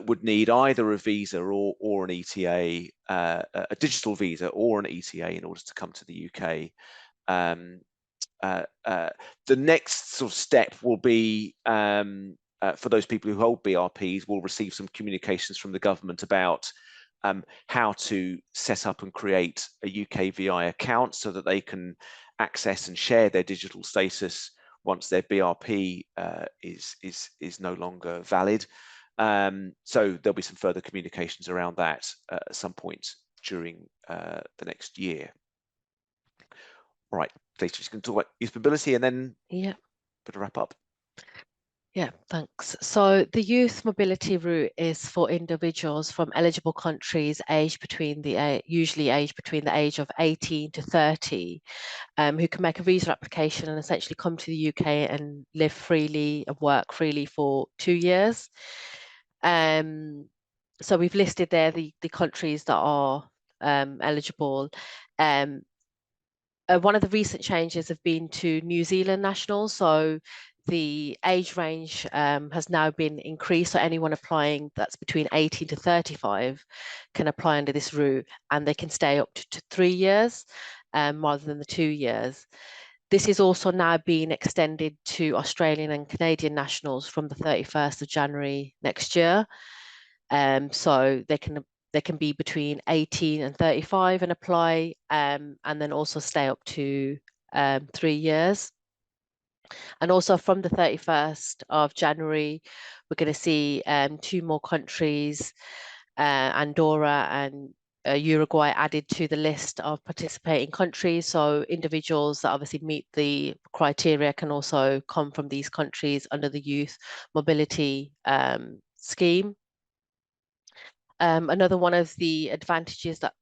would need either a visa or an ETA, a digital visa or an ETA, in order to come to the UK. The next sort of step will be, for those people who hold BRPs, will receive some communications from the government about how to set up and create a UKVI account so that they can access and share their digital status once their BRP is no longer valid. So there'll be some further communications around that at some point during the next year. All right, Stacey, just going to talk about youth mobility and then put a wrap up. Yeah, thanks. So the youth mobility route is for individuals from eligible countries usually aged between the age of 18 to 30, who can make a visa application and essentially come to the UK and live freely and work freely for 2 years. So we've listed there the countries that are eligible. One of the recent changes have been to New Zealand nationals. So the age range has now been increased. So anyone applying that's between 18 to 35 can apply under this route, and they can stay up to 3 years rather than the 2 years. This is also now being extended to Australian and Canadian nationals from the 31st of January next year. So they can be between 18 and 35 and apply, and then also stay up to 3 years. And also from the 31st of January, we're going to see 2 more countries, Andorra and Uruguay, added to the list of participating countries. So individuals that obviously meet the criteria can also come from these countries under the youth mobility scheme. Another one of the advantages that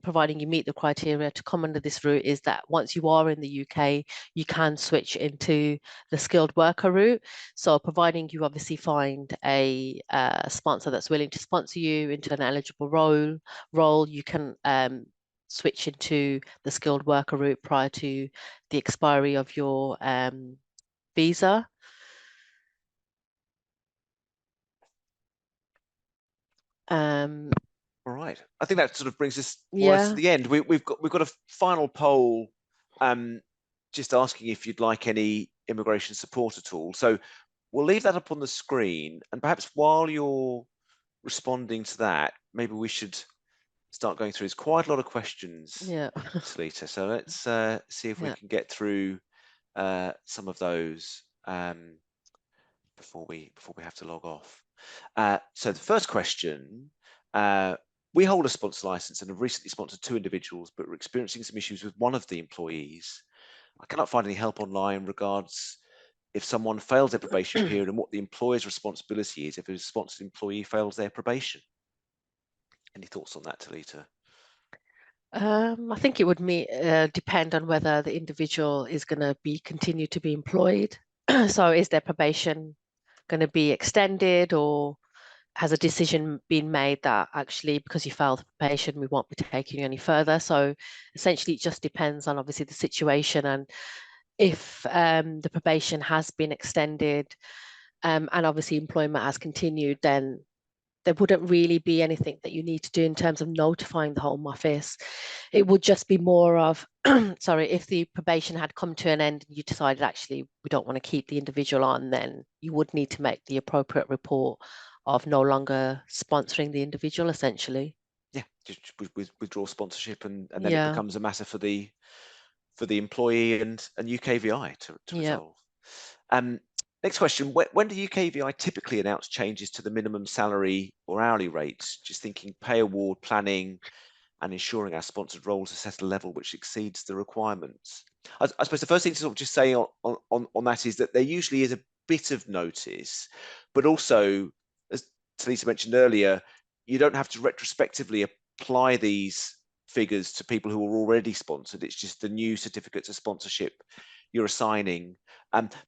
providing you meet the criteria to come under this route is that once you are in the UK, you can switch into the skilled worker route. So providing you obviously find a sponsor that's willing to sponsor you into an eligible role, you can switch into the skilled worker route prior to the expiry of your visa. All right. I think that sort of brings us more or less to Yeah. the end. We've got a final poll, just asking if you'd like any immigration support at all. So we'll leave that up on the screen, and perhaps while you're responding to that, maybe we should start going through. There's quite a lot of questions, Yeah. Talita. So let's see if we Yeah. can get through some of those before we have to log off. So the first question, we hold a sponsor license and have recently sponsored 2 individuals, but we're experiencing some issues with one of the employees. I cannot find any help online regards if someone fails their probation period and what the employer's responsibility is if a sponsored employee fails their probation. Any thoughts on that, Talita? I think it would depend on whether the individual is going to be continue to be employed. So is their probation going to be extended, or has a decision been made that actually because you failed the probation, we won't be taking you any further? So essentially, it just depends on obviously the situation, and if the probation has been extended and obviously employment has continued, then there wouldn't really be anything that you need to do in terms of notifying the Home Office. It would just be more of, sorry, if the probation had come to an end and you decided actually we don't want to keep the individual on, then you would need to make the appropriate report of no longer sponsoring the individual, essentially. Yeah, just withdraw sponsorship, and then it Yeah, becomes a matter for the employee and UKVI to yeah. resolve. Next question, when do UKVI typically announce changes to the minimum salary or hourly rates? Just thinking pay award planning and ensuring our sponsored roles are set at a level which exceeds the requirements. I suppose the first thing to sort of just say on that is that there usually is a bit of notice, but also, as Talita mentioned earlier, you don't have to retrospectively apply these figures to people who are already sponsored. It's just the new certificates of sponsorship you're assigning.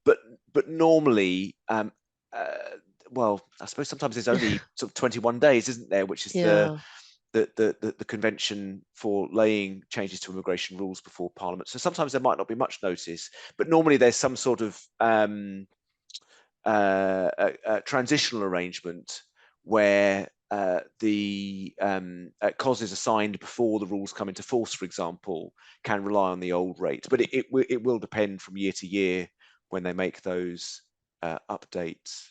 But normally, well, I suppose sometimes there's only sort of 21 days, isn't there, which is Yeah, the convention for laying changes to immigration rules before Parliament. So sometimes there might not be much notice, but normally there's some sort of transitional arrangement where the COS is assigned before the rules come into force, for example, can rely on the old rate. But it will depend from year to year when they make those updates.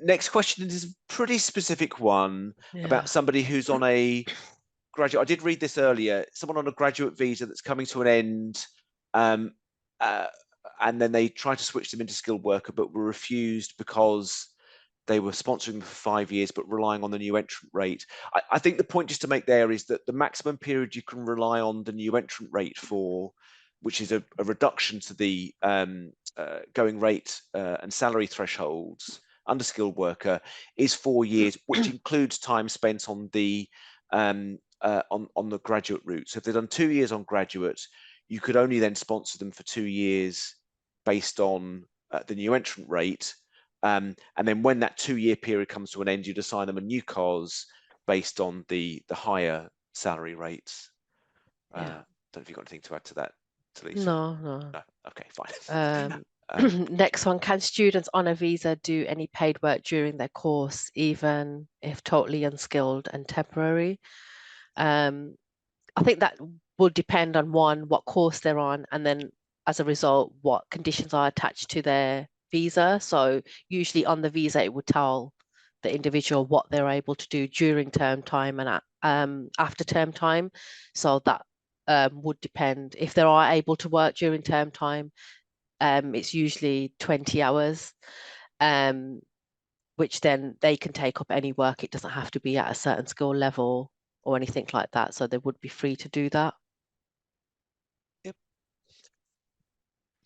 Next question is a pretty specific one about yeah, somebody who's on a graduate. I did read this earlier. Someone on a graduate visa that's coming to an end, and then they tried to switch them into skilled worker, but were refused because they were sponsoring them for 5 years, but relying on the new entrant rate. I think the point just to make there is that the maximum period you can rely on the new entrant rate for, which is a reduction to the going rate and salary thresholds under skilled worker, is 4 years, which includes time spent on the on the graduate route. So if they've done 2 years on graduate, you could only then sponsor them for 2 years based on the new entrant rate. And then when that 2-year period comes to an end, you'd assign them a new COS based on the higher salary rates. yeah. Don't know if you've got anything to add to that, Talita. No, no. No. Okay, fine. Next one, can students on a visa do any paid work during their course, even if totally unskilled and temporary? I think that will depend on what course they're on, and then as a result, what conditions are attached to their visa. So usually on the visa, it would tell the individual what they're able to do during term time and after term time. So that would depend. If they are able to work during term time, it's usually 20 hours, which then they can take up any work. It doesn't have to be at a certain skill level or anything like that. So they would be free to do that. Yep.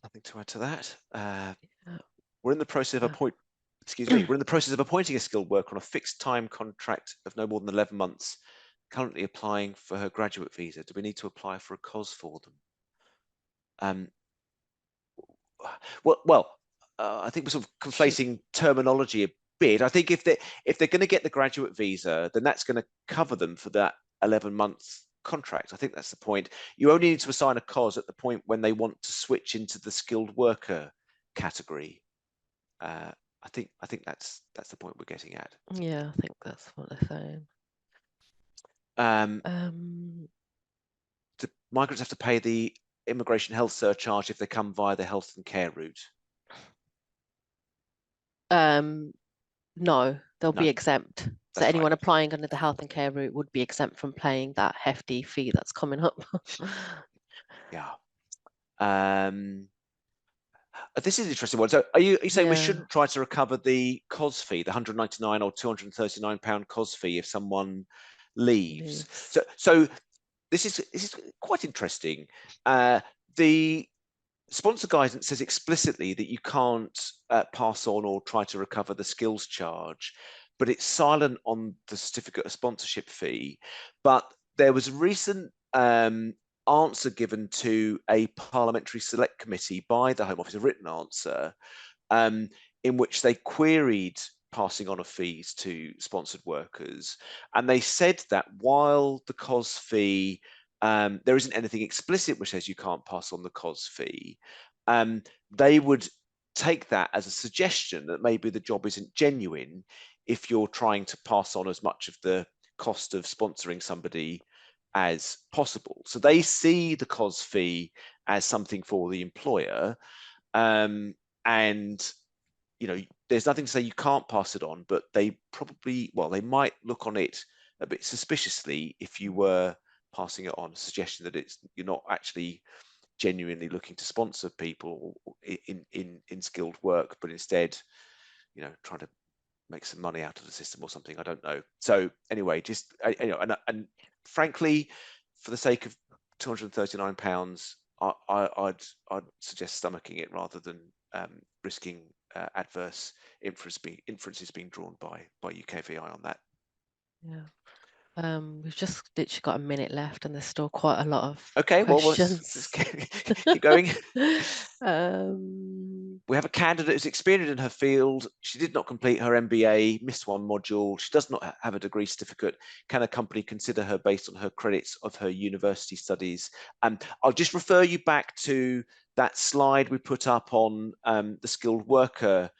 Nothing to add to that. We're in the process of excuse me, we're in the process of appointing a skilled worker on a fixed time contract of no more than 11 months, currently applying for her graduate visa. Do we need to apply for a COS for them? I think we're sort of conflating terminology a bit. I think if they're going to get the graduate visa, then that's going to cover them for that 11-month contract. I think that's the point. You only need to assign a COS at the point when they want to switch into the skilled worker category. I think that's the point we're getting at. Yeah, I think that's what they're saying. Do migrants have to pay the immigration health surcharge if they come via the health and care route? No, they'll be exempt. So That's anyone right. applying under the health and care route would be exempt from paying that hefty fee that's coming up. Yeah. This is an interesting one. So are you saying we shouldn't try to recover the COS fee, the £199 or £239 COS fee if someone leaves? So this is quite interesting. The sponsor guidance says explicitly that you can't pass on or try to recover the skills charge, but it's silent on the certificate of sponsorship fee. But there was a recent answer given to a parliamentary select committee by the Home Office, a written answer, in which they queried passing on of fees to sponsored workers. And they said that while the COS fee, there isn't anything explicit which says you can't pass on the COS fee, they would take that as a suggestion that maybe the job isn't genuine if you're trying to pass on as much of the cost of sponsoring somebody as possible. So they see the COS fee as something for the employer, and there's nothing to say you can't pass it on, but they might look on it a bit suspiciously if you were passing it on, a suggestion that you're not actually genuinely looking to sponsor people in skilled work, but instead, trying to make some money out of the system or something. I don't know. So anyway, just and frankly, for the sake of £239, I'd suggest stomaching it rather than risking adverse inferences being drawn by UKVI on that. Yeah. We've just literally got a minute left, and there's still quite a lot of questions. Well, let's keep going. We have a candidate who's experienced in her field. She did not complete her MBA, missed one module. She does not have a degree certificate. Can a company consider her based on her credits of her university studies? I'll just refer you back to that slide we put up on the skilled worker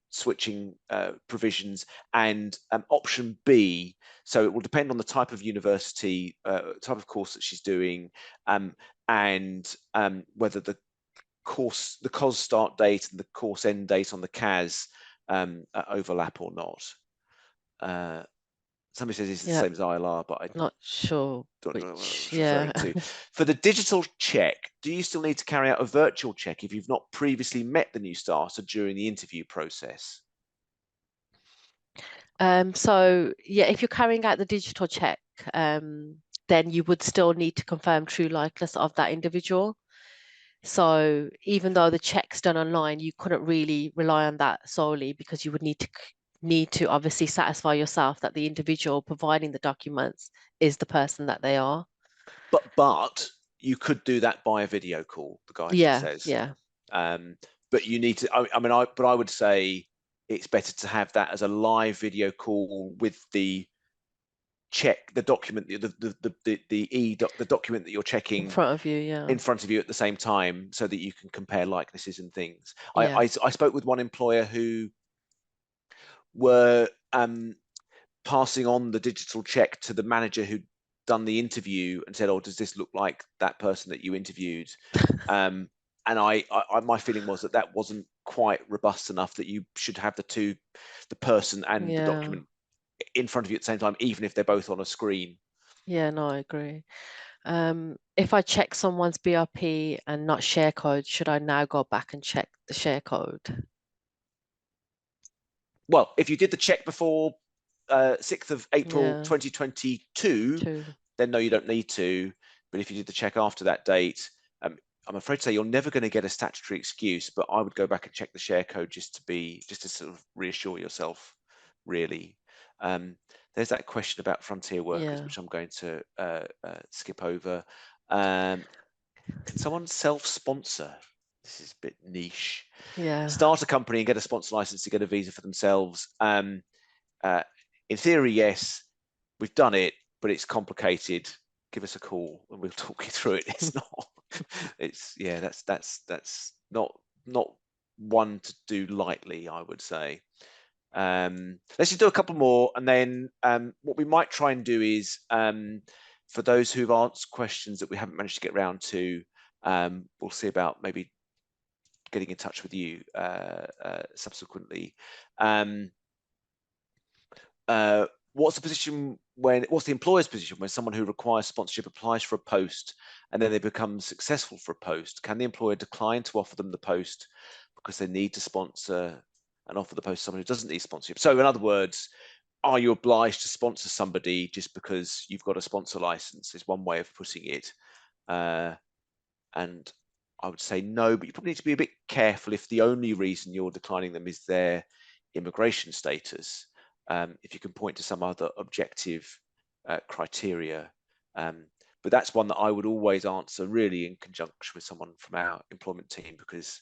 switching provisions, and option B. So it will depend on the type of university, type of course that she's doing, and whether the COS start date and the course end date on the CAS overlap or not. Somebody says it's the same as ILR, but I'm not sure don't know what it's referring to. For the digital check, do you still need to carry out a virtual check if you've not previously met the new starter during the interview process? So yeah, if you're carrying out the digital check, then you would still need to confirm true likeness of that individual. So even though the check's done online, you couldn't really rely on that solely, because you would need to obviously satisfy yourself that the individual providing the documents is the person that they are. But you could do that by a video call, the guidance says. Yeah. But you need to. I would say it's better to have that as a live video call with the check, the document, the document that you're checking in front of you, at the same time, so that you can compare likenesses and things. I spoke with one employer who were passing on the digital check to the manager who'd done the interview and said, "Oh, does this look like that person that you interviewed?" And my feeling was that wasn't quite robust enough, that you should have the person and the document in front of you at the same time, even if they're both on a screen. Yeah, no, I agree. If I check someone's BRP and not share code, should I now go back and check the share code? Well, if you did the check before 6th of April 2022, then no, you don't need to. But if you did the check after that date, I'm afraid to say you're never going to get a statutory excuse, but I would go back and check the share code just to sort of reassure yourself, really. There's that question about frontier workers, Yeah. which I'm going to skip over. Can someone self-sponsor? This is a bit niche. Yeah. Start a company and get a sponsor license to get a visa for themselves. In theory, yes, we've done it, but it's complicated. Give us a call and we'll talk you through it. It's not. It's yeah. That's not one to do lightly, I would say. Let's just do a couple more, and then what we might try and do is for those who've asked questions that we haven't managed to get around to, we'll see about maybe getting in touch with you subsequently. What's the employer's position when someone who requires sponsorship applies for a post and then they become successful for a post? Can the employer decline to offer them the post because they need to sponsor and offer the post to someone who doesn't need sponsorship? So in other words, are you obliged to sponsor somebody just because you've got a sponsor license is one way of putting it. And I would say no, but you probably need to be a bit careful if the only reason you're declining them is their immigration status. If you can point to some other objective criteria. But that's one that I would always answer really in conjunction with someone from our employment team, because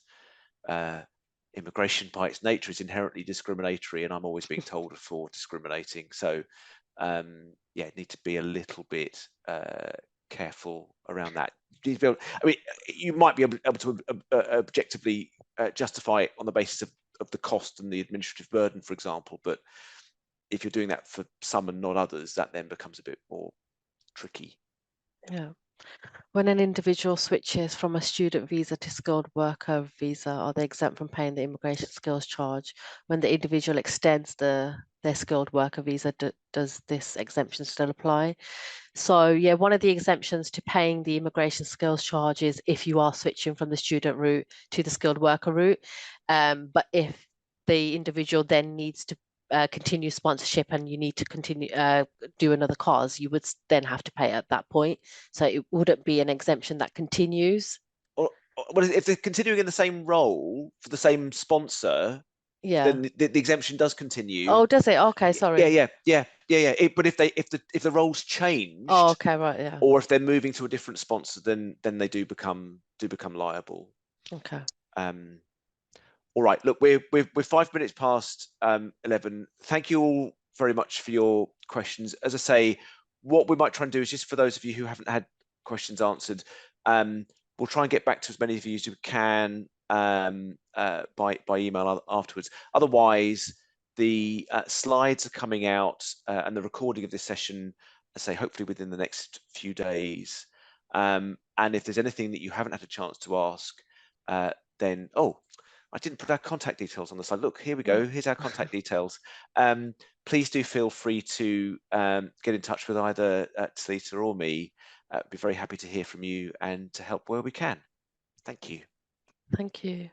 immigration by its nature is inherently discriminatory, and I'm always being told for discriminating. So yeah, need to be a little bit careful around that. I mean, you might be able to objectively justify it on the basis of the cost and the administrative burden, for example, but if you're doing that for some and not others, that then becomes a bit more tricky. Yeah. When an individual switches from a student visa to skilled worker visa, are they exempt from paying the immigration skills charge? When the individual extends their skilled worker visa, does this exemption still apply? So yeah, one of the exemptions to paying the immigration skills charge is if you are switching from the student route to the skilled worker route. But if the individual then needs to continue sponsorship and you need to continue do another cause, you would then have to pay at that point. So it wouldn't be an exemption that continues. Or if they're continuing in the same role for the same sponsor, Yeah. then the exemption does continue. Oh, does it? Okay, sorry. Yeah. But if the roles changed, Oh, okay, right, yeah. or if they're moving to a different sponsor, then they do become liable. Okay. All right, look, we're 5 minutes past 11. Thank you all very much for your questions. As I say, what we might try and do is, just for those of you who haven't had questions answered, we'll try and get back to as many of you as we can by email afterwards. Otherwise, the slides are coming out and the recording of this session, I say, hopefully within the next few days. And if there's anything that you haven't had a chance to ask, then I didn't put our contact details on the slide. Look, here we go. Here's our contact details. Please do feel free to get in touch with either Talita or me. I'd be very happy to hear from you and to help where we can. Thank you. Thank you.